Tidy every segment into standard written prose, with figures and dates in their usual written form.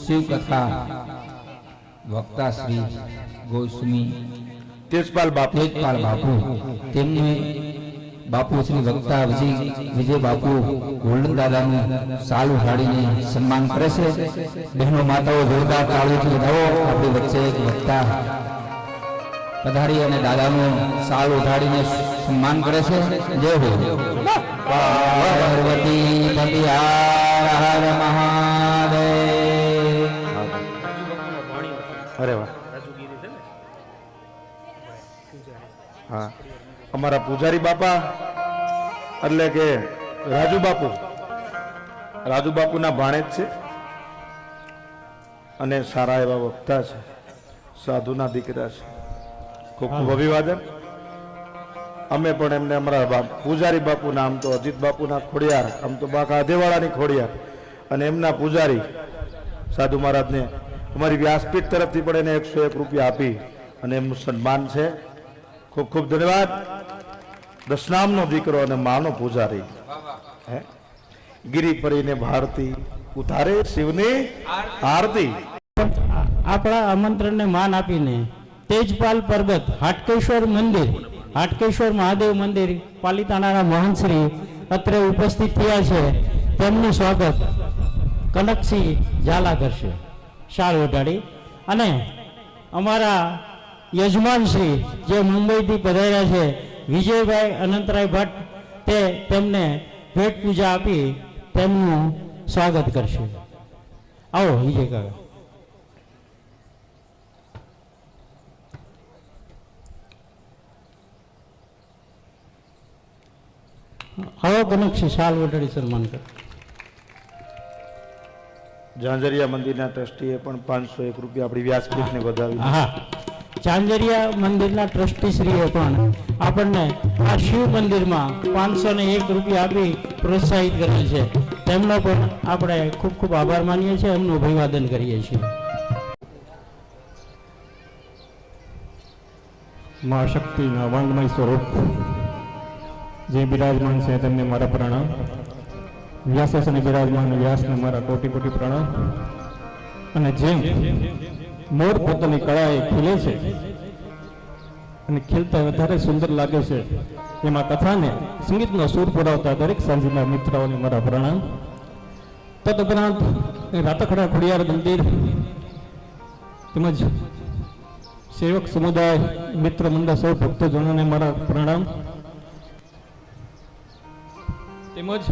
शिव कथा वक्ता श्री गोस्वामी तेजपाल बापू तेमने बापू श्री वक्ता विजय बापू गोल्डन दादा साल उठाड़ीने सम्मान करे छे। बहनों माताओं जोरदार ताळीओथी વધાવો। આપણી વચ્ચે એક વક્તા પધારી અને દાદાનું સાલ ઉઠાડીને સન્માન કરે છે। જય હો પાર્વતી પતિ હર મહાદેવ। अरे वाह हाँ अमरा पुजारी बापा એટલે કે રાજુ બાપુના ભાણેજ છે અને સારા એવા વક્તા છે, સાધુના દીકરા છે। ખૂબ ખૂબ અભિવાદન। અમે પણ એમને અમારા પૂજારી બાપુના, આમ તો અજીત બાપુના ખોડિયાર, આમ તો બાકા આધેવાળાની ખોડિયાર, અને એમના પૂજારી સાધુ મહારાજને અમારી વ્યાસપીઠ તરફથી પણ એને 101 રૂપિયા આપી અને એમનું સન્માન છે। ખૂબ ખૂબ ધન્યવાદ। દશનામનો દીકરો અને માનો પૂજારી હે ગિરી પરીને ભારતી ઉતારે શિવની આરતી। આપણા આમંત્રણને માન આપીને તેજપાલ પર્વત હાટકેશ્વર મંદિર, હાટકેશ્વર મહાદેવ મંદિર પાલિતાણાના મહંતશ્રી અત્રે ઉપસ્થિત થયા છે। તેમનું સ્વાગત કનકસિંહ ઝાલા કરશે શાલ ઓઢાડી। અને અમારા યજમાનશ્રી જે મુંબઈથી પધાર્યા છે વિજયભાઈ અનંતરાય ભટ્ટ, તે તેમને ભેટ પૂજા આપી તેમનું સ્વાગત કરશે। આવો વિજય કાકા। આવો કનકસિંહ શાલ ઓઢાડી સન્માન કરો। ઝાંઝરિયા મંદિરના ટ્રસ્ટીએ પણ 501 રૂપિયા આપણી વ્યાસપીઠને વધાવી। હા, ઝાંઝરિયા મંદિરના ટ્રસ્ટીશ્રીએ પણ આપણને આ શિવ મંદિરમાં 501 રૂપિયા આપી પ્રોત્સાહિત કરેલ છે। તેમનો પણ આપણે ખૂબ ખૂબ આભાર માનીએ છીએ, એમનું અભિવાદન કરીએ છીએ। માં શક્તિના વાંગમય સ્વરૂપ જે બિરાજમાન છે તેમને મારા પ્રણામ। વ્યાસાસને બિરાજમાન વ્યાસને મારા કોટી કોટી પ્રણામ। અને જેમ મોર પોતાની કળાએ ખીલે છે અને ખીલતા વધારે સુંદર લાગે છે, એમાં કથાને સંગીતનો સૂર પુરાવતા દરેક સાંજના મિત્રોને મારા પ્રણામ। તદુપરાંત રાતખડા ખોડિયાર મંદિર તેમજ સેવક સમુદાય મિત્ર મંડળ સૌ ભક્તજનોને મારા પ્રણામ। તેમજ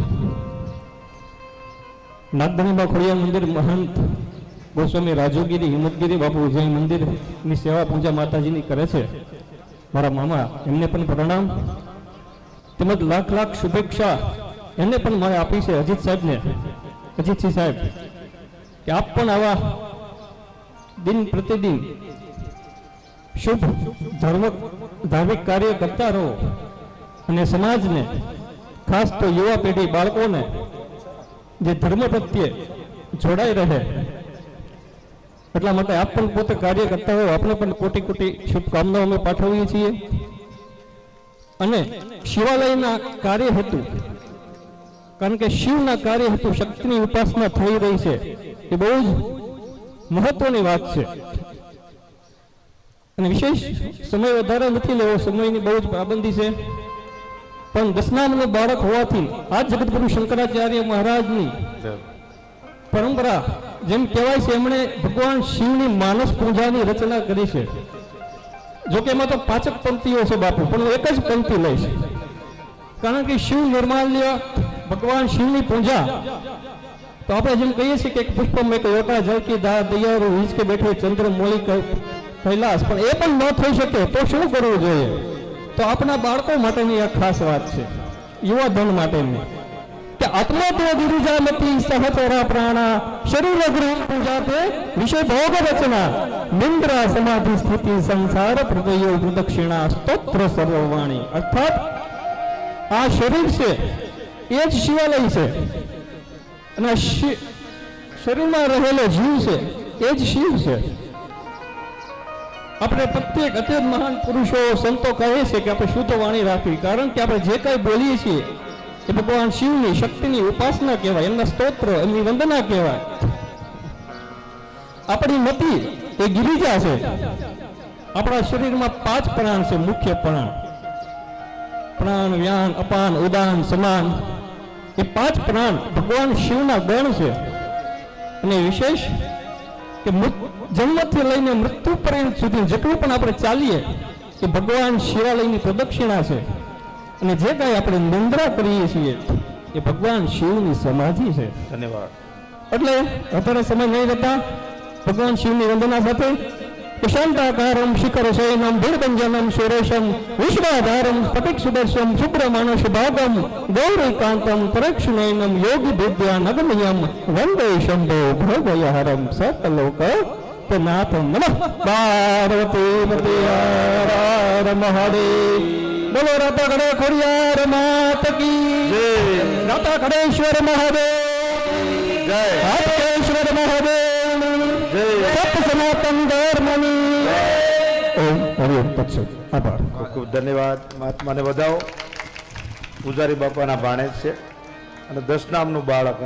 નાગધણીબા ખોડિયાર મંદિર મહંત ગોસ્વામી રાજુગીરી હિંમતગીરી બાપુ વિજય મંદિરની સેવા પૂજા માતાજીની કરે છે મારા મામા, એમને પણ પ્રણામ। તેમજ લાખ લાખ શુભેચ્છા એને પણ મારે આપી છે અજીતસિંહ સાહેબ, કે આપ પણ આવા દિન પ્રતિદિન શુભ ધાર્મિક કાર્ય કરતા રહો અને સમાજને, ખાસ તો યુવા પેઢી બાળકોને જે ધર્મ પ્રત્યે જોડાઈ રહે એટલા માટે આપ પણ પોતે કાર્ય કરતા હોય। આપણે પણ કોટી કોટી શુભકામનાઓ અમે પાઠવીએ છીએ। અને શિવાલયના કાર્ય હેતુ, કારણ કે શિવના કાર્ય હેતુ શક્તિની ઉપાસના થઈ રહી છે, એ બહુ જ મહત્વની વાત છે। અને વિશેષ સમય વધારે નથી લેવો, સમયની બહુ જ પાબંદી છે, પણ દશનામનું બાળક હોવાથી આ જગતગુરુ શંકરાચાર્ય મહારાજની પરંપરા જેમ કહેવાય છે, એમણે ભગવાન શિવની માનસ પૂજાની રચના કરી છે। જોકે એમાં તો 5 પંક્તિઓ છે બાપુ, પણ હું એક જ પંક્તિ લઈશ, કારણ કે શિવ નિર્માલ્ય ભગવાન શિવની પૂજા તો આપણે જેમ કહીએ છીએ કે પુષ્પમ એક લોટા જળ કી દયારુ હિંચ કે બેઠે ચંદ્ર મોલી કૈલાસ, પણ એ પણ ન થઈ શકે તો શું કરવું જોઈએ? તો આપણા બાળકો માટેની આ ખાસ વાત છે, યુવા ધન માટેની, કે આત્મા તો ગિરિજામતી સહચરા પ્રાણા શરીર ગૃહ પૂજા તે વિષય ભોગ રચના નિંદ્રા સમાધિ સ્થિતિ સંસાર પ્રદયો પ્રદક્ષિણા સ્તોત્ર સર્વવાણી। અર્થાત આ શરીર છે એ જ શિવાલય છે, અને શરીરમાં રહેલો જીવ છે એ જ શિવ છે। આપણે પ્રત્યેક અત્યંત મહાન પુરુષો સંતો કહે છે કે આપણે શુદ્ધ વાણી રાખવી, કારણ કે આપણે જે કંઈ બોલીએ છીએ એ ભગવાન શિવની શક્તિની ઉપાસના કહેવાય, એમના સ્તોત્ર, એમની વંદના કહેવાય। આપણી મતિ એ ગિરિજા છે. આપણા શરીરમાં 5 પ્રાણ છે, મુખ્ય પ્રાણ. પ્રાણ, વ્યાન, અપાન, ઉદાન, સમાન. એ 5 પ્રાણ ભગવાન શિવના ગણ છે. અને વિશેષ કે જન્મથી લઈને મૃત્યુ પર્યંત સુધી જેટલું પણ આપણે ચાલીએ એ ભગવાન શિવાલયની પ્રદક્ષિણા છે. અને જે કાંઈ આપણે નિંદ્રા કરીએ છીએ એ ભગવાન શિવની સમાધિ છે. ધન્યવાદ. એટલે અત્યારે સમય નહીં રહેતા ભગવાન શિવની વંદના સાથે શાંતાકારમ શિખર શયનમ ભીડભંજનમ સુરેશમ વિશ્વાધારમ સ્ફટિક સુદર્શમ શુભ્રમાનુષ ભાગમ ગૌરીકાંતમ તરક્ષણયનમ યોગી વિદ્યા નગમ્યમ વંદે શંભો ભોગયહરમ સકલોક નાથમ નમઃ પાર્વતી પતે હર મહાદેવ. બોલો રાતા ખડે ખોડિયાર માત કી જય. રાતા ખડેશ્વર મહાદેવ જય. હાટકેશ્વર મહાદેવ જય. સત સનાતન ધર્મની ઓમ હરિ તત્સત. આભાર. ખૂબ ખૂબ ધન્યવાદ. મહાત્માને વધાવો. પૂજારી બાપાના ભાણેજ છે અને 10 નામનું બાળક.